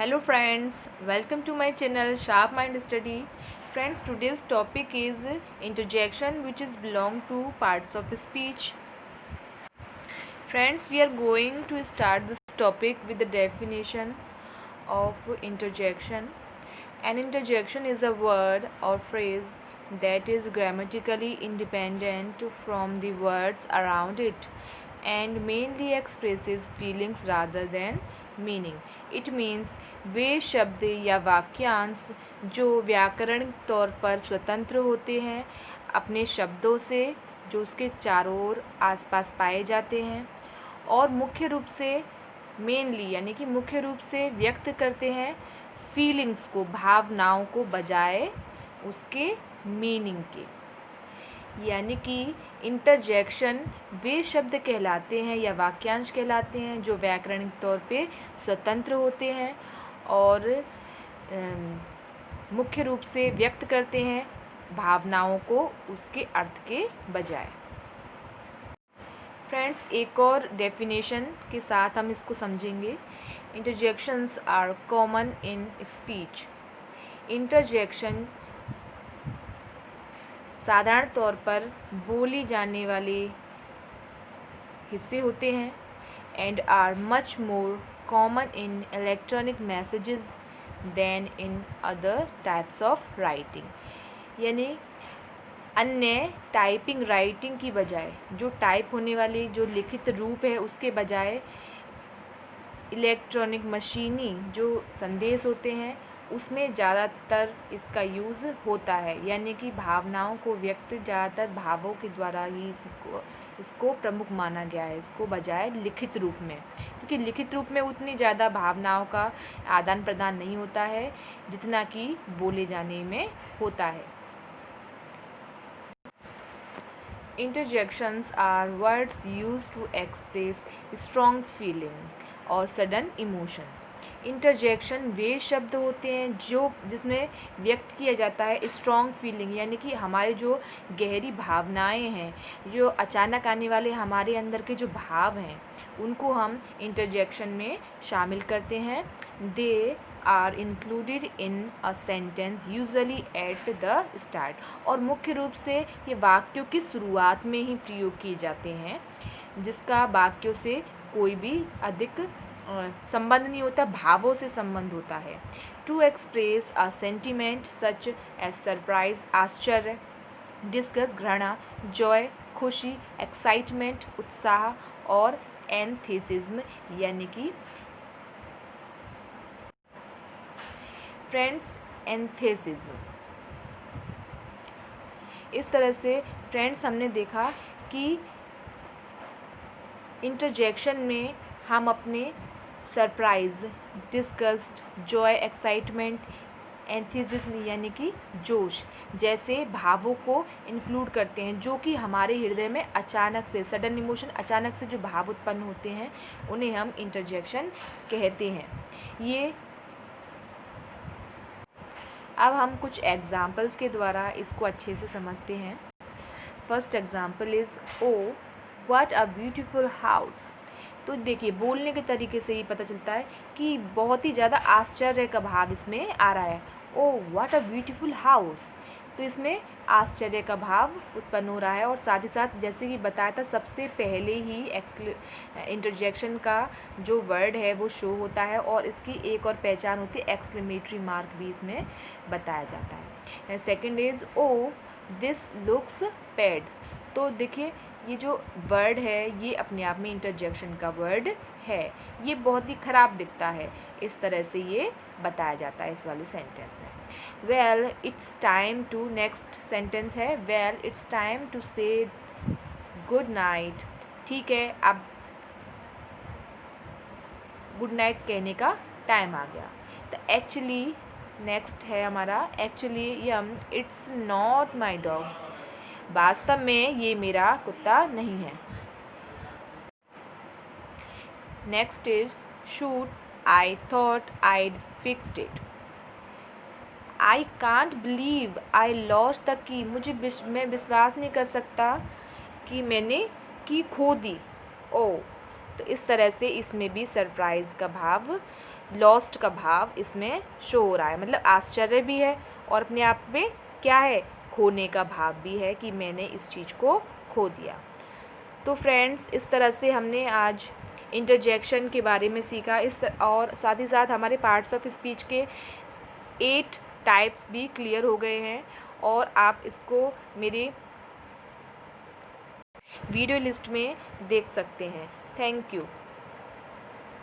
Hello friends, welcome to my channel Sharp Mind Study. Friends, today's topic is interjection which is belong to parts of speech. Friends, we are going to start this topic with the definition of interjection. An interjection is a word or phrase that is grammatically independent from the words around it and mainly expresses feelings rather than meaning. It means वे शब्द या वाक्यांश जो व्याकरणिक तौर पर स्वतंत्र होते हैं अपने शब्दों से जो उसके चारों ओर आसपास पाए जाते हैं और मुख्य रूप से मेनली यानी कि मुख्य रूप से व्यक्त करते हैं फीलिंग्स को, भावनाओं को, बजाय उसके मीनिंग के. यानी कि इंटरजेक्शन वे शब्द कहलाते हैं या वाक्यांश कहलाते हैं जो व्याकरणिक तौर पे स्वतंत्र होते हैं और मुख्य रूप से व्यक्त करते हैं भावनाओं को उसके अर्थ के बजाय. फ्रेंड्स, एक और डेफिनेशन के साथ हम इसको समझेंगे. Interjections are common in speech. Interjection साधारण तौर पर बोली जाने वाले हिस्से होते हैं and are much more common in electronic messages than in other types of writing. यानी अन्य टाइपिंग राइटिंग की बजाय जो टाइप होने वाली जो लिखित रूप है उसके बजाय इलेक्ट्रॉनिक मशीनी जो संदेश होते हैं उसमें ज़्यादातर इसका यूज़ होता है. यानी कि भावनाओं को व्यक्त ज़्यादातर भावों के द्वारा ही इसको प्रमुख माना गया है, इसको बजाय लिखित रूप में, क्योंकि लिखित रूप में उतनी ज़्यादा भावनाओं का आदान प्रदान नहीं होता है जितना कि बोले जाने में होता है. Interjections are words used to express strong feeling और सडन इमोशंस. इंटरजेक्शन वे शब्द होते हैं जिसमें व्यक्त किया जाता है स्ट्रॉन्ग फीलिंग, यानी कि हमारे जो गहरी भावनाएं हैं, जो अचानक आने वाले हमारे अंदर के जो भाव हैं उनको हम इंटरजेक्शन में शामिल करते हैं. They are included in a sentence usually at the start. और मुख्य रूप से ये वाक्यों की शुरुआत में ही प्रयोग किए जाते हैं जिसका वाक्यों से कोई भी अधिक संबंध नहीं होता, भावों से संबंध होता है. To express a sentiment such as surprise, आश्चर्य, डिस्गस्ट, घृणा, जॉय, खुशी, एक्साइटमेंट, उत्साह और एंथेसिज्म. यानी कि फ्रेंड्स एंथेसिज्म. इस तरह से फ्रेंड्स हमने देखा कि इंटरजेक्शन में हम अपने सरप्राइज़, डिस्गस्ट, जॉय, एक्साइटमेंट, एंथुसिज्म यानी कि जोश जैसे भावों को इंक्लूड करते हैं जो कि हमारे हृदय में अचानक से सडन इमोशन, अचानक से जो भाव उत्पन्न होते हैं उन्हें हम इंटरजेक्शन कहते हैं. ये अब हम कुछ एग्जाम्पल्स के द्वारा इसको अच्छे से समझते हैं. First example is oh what a beautiful house. तो देखिए बोलने के तरीके से ही पता चलता है कि बहुत ही ज़्यादा आश्चर्य का भाव इसमें आ रहा है. Oh what a beautiful house. तो इसमें आश्चर्य का भाव उत्पन्न हो रहा है और साथ ही साथ जैसे कि बताया था सबसे पहले ही इंटरजेक्शन का जो वर्ड है वो शो होता है और इसकी एक और पहचान होती है एक्सक्लेमेटरी मार्क भी इसमें बताया जाता है. Second is oh this looks bad. तो देखिए ये जो वर्ड है ये अपने आप में इंटरजेक्शन का वर्ड है, ये बहुत ही ख़राब दिखता है, इस तरह से ये बताया जाता है इस वाले सेंटेंस में. Well it's time to, next sentence है well it's time to say good night. ठीक है, अब गुड नाइट कहने का टाइम आ गया. तो एक्चुअली नेक्स्ट है हमारा actually it's not my dog. वास्तव में ये मेरा कुत्ता नहीं है. Next is shoot I thought eyed fixed it. I can't believe I lost the key. मैं विश्वास नहीं कर सकता कि मैंने की खो दी. ओ, तो इस तरह से इसमें भी सरप्राइज़ का भाव लॉस्ट का भाव इसमें शो हो रहा है, मतलब आश्चर्य भी है और अपने आप में क्या है, खोने का भाव भी है कि मैंने इस चीज़ को खो दिया। तो फ्रेंड्स, इस तरह से हमने आज इंटरजेक्शन के बारे में सीखा, और साथ ही साथ हमारे पार्ट्स ऑफ स्पीच के 8 टाइप्स भी क्लियर हो गए हैं, और आप इसको मेरे वीडियो लिस्ट में देख सकते हैं। Thank you.